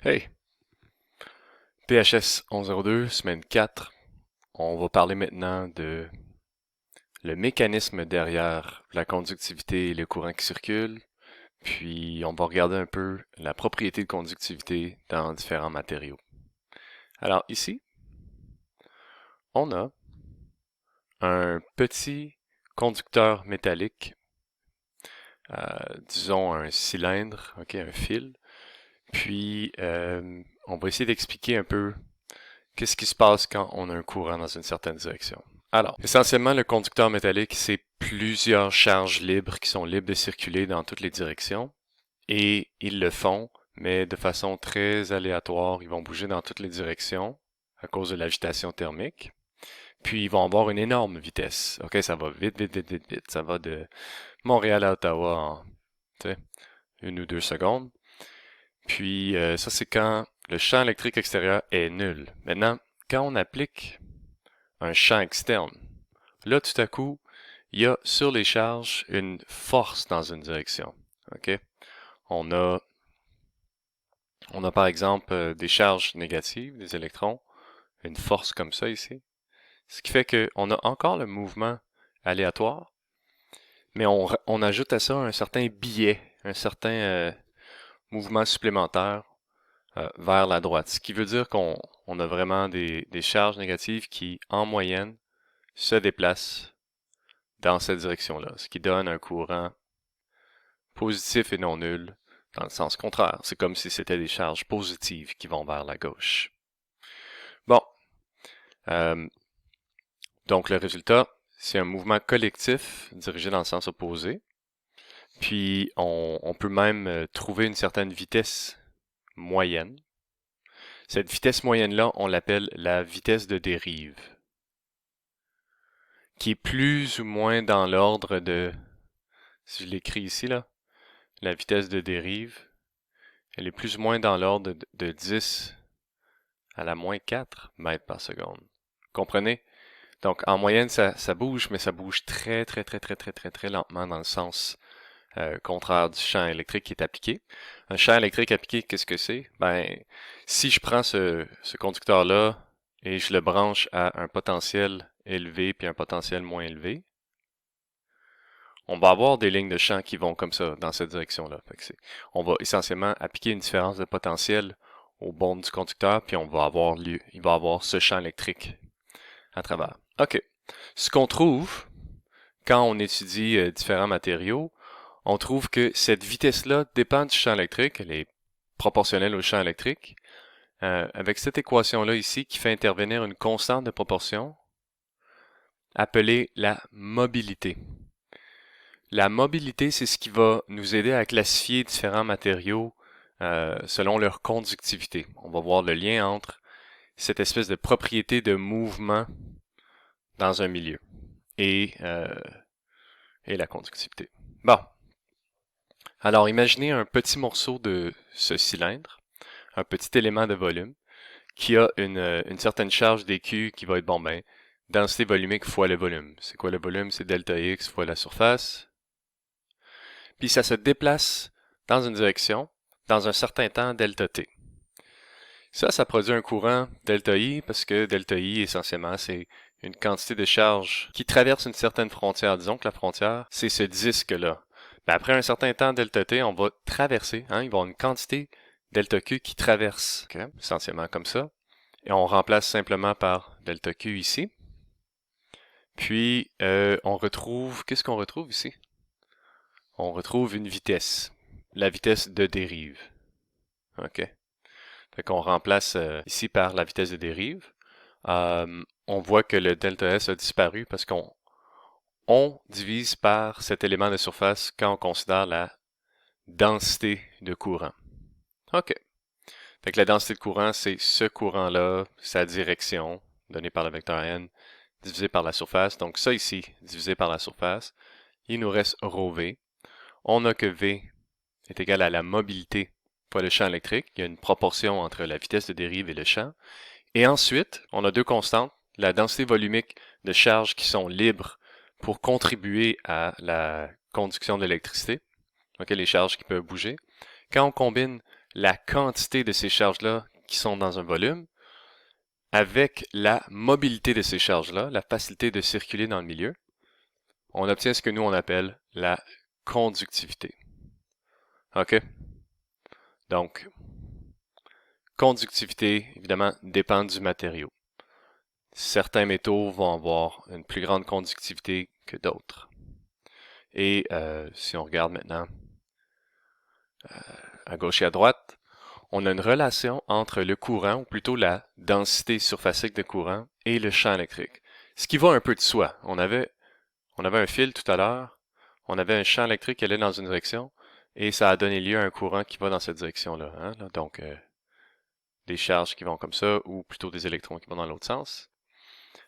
Hey, PHS 1102, semaine 4. On va parler maintenant de le mécanisme derrière la conductivité et le courant qui circule. Puis on va regarder un peu la propriété de conductivité dans différents matériaux. Alors ici, on a un petit conducteur métallique, disons un cylindre, ok, un fil. Puis on va essayer d'expliquer un peu qu'est-ce qui se passe quand on a un courant dans une certaine direction. Alors, essentiellement, le conducteur métallique, c'est plusieurs charges libres qui sont libres de circuler dans toutes les directions. Et ils le font, mais de façon très aléatoire. Ils vont bouger dans toutes les directions à cause de l'agitation thermique. Puis ils vont avoir une énorme vitesse. OK, ça va vite, vite, vite, vite, vite. Ça va de Montréal à Ottawa en, tu sais, 1 ou 2 secondes. Puis ça, c'est quand le champ électrique extérieur est nul. Maintenant, quand on applique un champ externe, là, tout à coup, il y a sur les charges une force dans une direction. OK? On a, on a par exemple des charges négatives, des électrons, une force comme ça ici. Ce qui fait qu'on a encore le mouvement aléatoire, mais on ajoute à ça un certain biais, un certain mouvement supplémentaire vers la droite. Ce qui veut dire qu'on a vraiment des charges négatives qui, en moyenne, se déplacent dans cette direction-là, ce qui donne un courant positif et non nul dans le sens contraire. C'est comme si c'était des charges positives qui vont vers la gauche. Bon, euh, donc le résultat, c'est un mouvement collectif dirigé dans le sens opposé. Puis on peut même trouver une certaine vitesse moyenne. Cette vitesse moyenne-là, on l'appelle la vitesse de dérive, qui est plus ou moins dans l'ordre de, si je l'écris ici, là, la vitesse de dérive, elle est plus ou moins dans l'ordre de 10 à la moins 4 mètres par seconde. Comprenez? Donc, en moyenne, ça bouge, mais ça bouge très, très, très, très, très, très, très lentement dans le sens contraire du champ électrique qui est appliqué. Un champ électrique appliqué, qu'est-ce que c'est? Ben, si je prends ce conducteur-là et je le branche à un potentiel élevé puis un potentiel moins élevé, on va avoir des lignes de champ qui vont comme ça, dans cette direction-là. On va essentiellement appliquer une différence de potentiel aux bornes du conducteur, puis il va avoir ce champ électrique à travers. OK. Ce qu'on trouve quand on étudie différents matériaux, on trouve que cette vitesse-là dépend du champ électrique, elle est proportionnelle au champ électrique, avec cette équation-là ici qui fait intervenir une constante de proportion appelée la mobilité. La mobilité, c'est ce qui va nous aider à classifier différents matériaux selon leur conductivité. On va voir le lien entre cette espèce de propriété de mouvement dans un milieu et la conductivité. Bon. Alors, imaginez un petit morceau de ce cylindre, un petit élément de volume, qui a une certaine charge dQ qui va être, bon ben, densité volumique fois le volume. C'est quoi le volume? C'est delta X fois la surface. Puis ça se déplace dans une direction, dans un certain temps delta T. Ça produit un courant delta I, parce que delta I, essentiellement, c'est une quantité de charge qui traverse une certaine frontière. Disons que la frontière, c'est ce disque-là. Ben après un certain temps delta T, on va traverser, il va y avoir une quantité delta Q qui traverse, essentiellement comme ça. Et on remplace simplement par delta Q ici. Puis, on retrouve, qu'est-ce qu'on retrouve ici? On retrouve une vitesse, la vitesse de dérive. OK. Fait qu'on remplace ici par la vitesse de dérive. On voit que le delta S a disparu parce qu'on divise par cet élément de surface quand on considère la densité de courant. OK. Fait que la densité de courant, c'est ce courant-là, sa direction, donnée par le vecteur n, divisé par la surface. Donc ça ici, divisé par la surface. Il nous reste ρV. On a que V est égal à la mobilité fois le champ électrique. Il y a une proportion entre la vitesse de dérive et le champ. Et ensuite, on a deux constantes, la densité volumique de charges qui sont libres pour contribuer à la conduction de l'électricité, donc les charges qui peuvent bouger. Quand on combine la quantité de ces charges-là qui sont dans un volume avec la mobilité de ces charges-là, la facilité de circuler dans le milieu, on obtient ce que nous on appelle la conductivité. OK? Donc, conductivité, évidemment, dépend du matériau. Certains métaux vont avoir une plus grande conductivité que d'autres. Et si on regarde maintenant à gauche et à droite, on a une relation entre le courant, ou plutôt la densité surfacique de courant, et le champ électrique. Ce qui va un peu de soi. On avait un fil tout à l'heure, on avait un champ électrique qui allait dans une direction, et ça a donné lieu à un courant qui va dans cette direction-là. Hein? Donc, des charges qui vont comme ça, ou plutôt des électrons qui vont dans l'autre sens.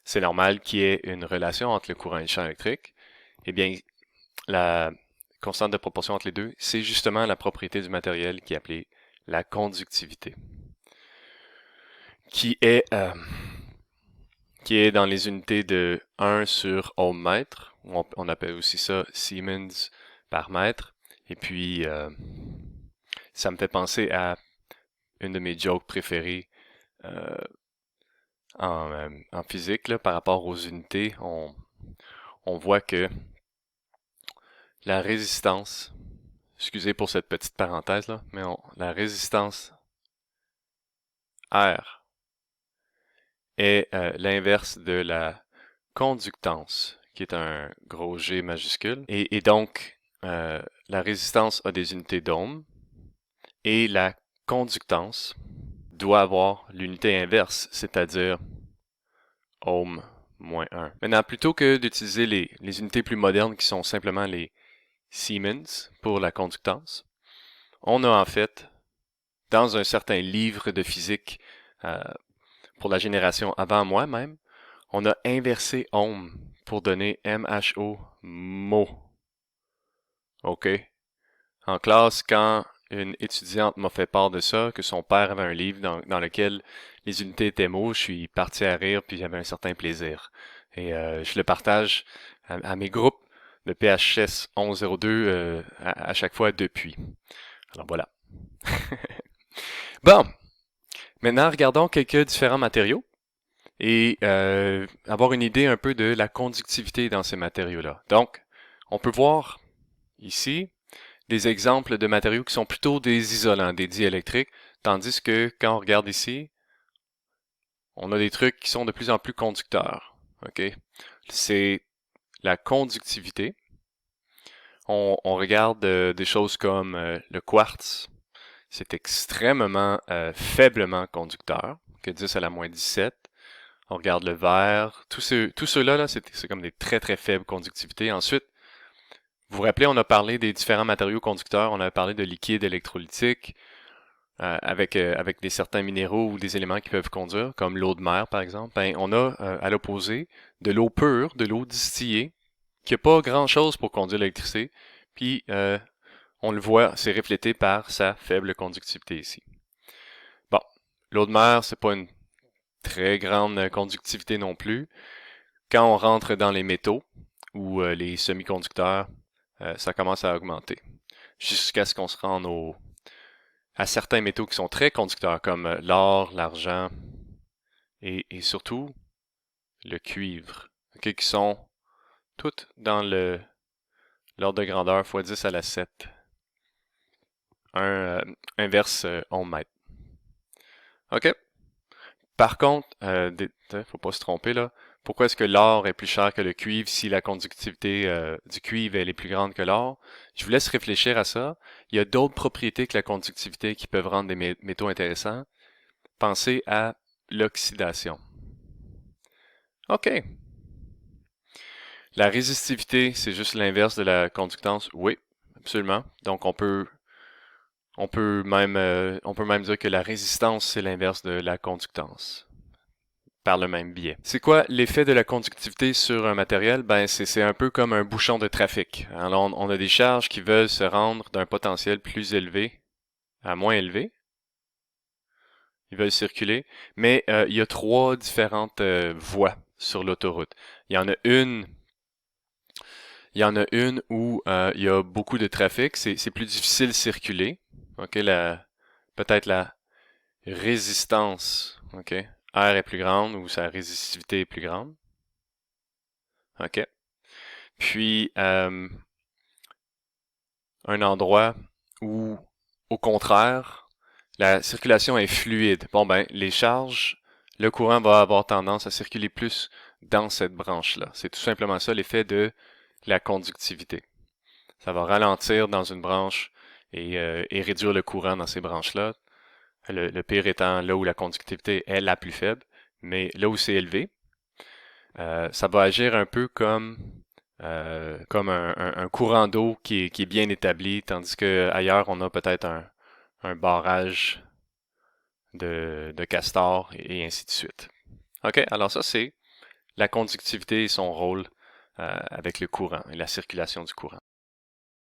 C'est normal qu'il y ait une relation entre le courant et le champ électrique. Eh bien, la constante de proportion entre les deux, c'est justement la propriété du matériel qui est appelée la conductivité, qui est dans les unités de 1 sur ohm mètre. On appelle aussi ça Siemens par mètre. Et puis, ça me fait penser à une de mes jokes préférées en physique, là, par rapport aux unités. On voit que la résistance, excusez pour cette petite parenthèse là, mais la résistance R est l'inverse de la conductance, qui est un gros G majuscule. Et donc, la résistance a des unités d'ohm et la conductance doit avoir l'unité inverse, c'est-à-dire ohm moins 1. Maintenant, plutôt que d'utiliser les unités plus modernes qui sont simplement les Siemens pour la conductance, on a en fait, dans un certain livre de physique pour la génération avant moi même, on a inversé ohm pour donner MHO, mho. OK? En classe, quand une étudiante m'a fait part de ça, que son père avait un livre dans lequel les unités étaient mots, je suis parti à rire puis j'avais un certain plaisir. Et je le partage à mes groupes de PHS 1102 à chaque fois depuis. Alors voilà. Bon, maintenant regardons quelques différents matériaux et avoir une idée un peu de la conductivité dans ces matériaux-là. Donc, on peut voir ici des exemples de matériaux qui sont plutôt des isolants, des diélectriques, tandis que quand on regarde ici, on a des trucs qui sont de plus en plus conducteurs. Okay? C'est la conductivité. On regarde des choses comme le quartz. C'est extrêmement faiblement conducteur, que 10 à la moins 17. On regarde le verre. Tous ceux-là, là, c'est comme des très très faibles conductivités. Ensuite, vous vous rappelez, on a parlé des différents matériaux conducteurs. On a parlé de liquide électrolytique avec des certains minéraux ou des éléments qui peuvent conduire, comme l'eau de mer par exemple. Ben, on a à l'opposé de l'eau pure, de l'eau distillée, qui n'a pas grand-chose pour conduire l'électricité. Puis on le voit, c'est reflété par sa faible conductivité ici. Bon, l'eau de mer, c'est pas une très grande conductivité non plus. Quand on rentre dans les métaux ou les semi-conducteurs, ça commence à augmenter jusqu'à ce qu'on se rende à certains métaux qui sont très conducteurs comme l'or, l'argent et surtout le cuivre, okay, qui sont toutes dans l'ordre de grandeur x 10 à la 7. Inverse ohm mètre. OK? Par contre, faut pas se tromper là. Pourquoi est-ce que l'or est plus cher que le cuivre si la conductivité du cuivre elle est plus grande que l'or? Je vous laisse réfléchir à ça. Il y a d'autres propriétés que la conductivité qui peuvent rendre des métaux intéressants. Pensez à l'oxydation. OK. La résistivité, c'est juste l'inverse de la conductance. Oui, absolument. Donc on peut même dire que la résistance, c'est l'inverse de la conductance, par le même biais. C'est quoi l'effet de la conductivité sur un matériel? Ben, c'est un peu comme un bouchon de trafic. Alors, on a des charges qui veulent se rendre d'un potentiel plus élevé à moins élevé. Ils veulent circuler, mais il y a 3 différentes voies sur l'autoroute. Il y en a une où il y a beaucoup de trafic, c'est plus difficile de circuler. Okay, peut-être la résistance, OK? R est plus grande ou sa résistivité est plus grande. OK? Puis, un endroit où, au contraire, la circulation est fluide. Bon, ben, les charges, le courant va avoir tendance à circuler plus dans cette branche-là. C'est tout simplement ça l'effet de la conductivité. Ça va ralentir dans une branche et réduire le courant dans ces branches-là. Le pire étant là où la conductivité est la plus faible, mais là où c'est élevé, ça va agir un peu comme un courant d'eau qui est bien établi, tandis que ailleurs on a peut-être un barrage de castor et ainsi de suite. OK, alors ça c'est la conductivité et son rôle avec le courant et la circulation du courant.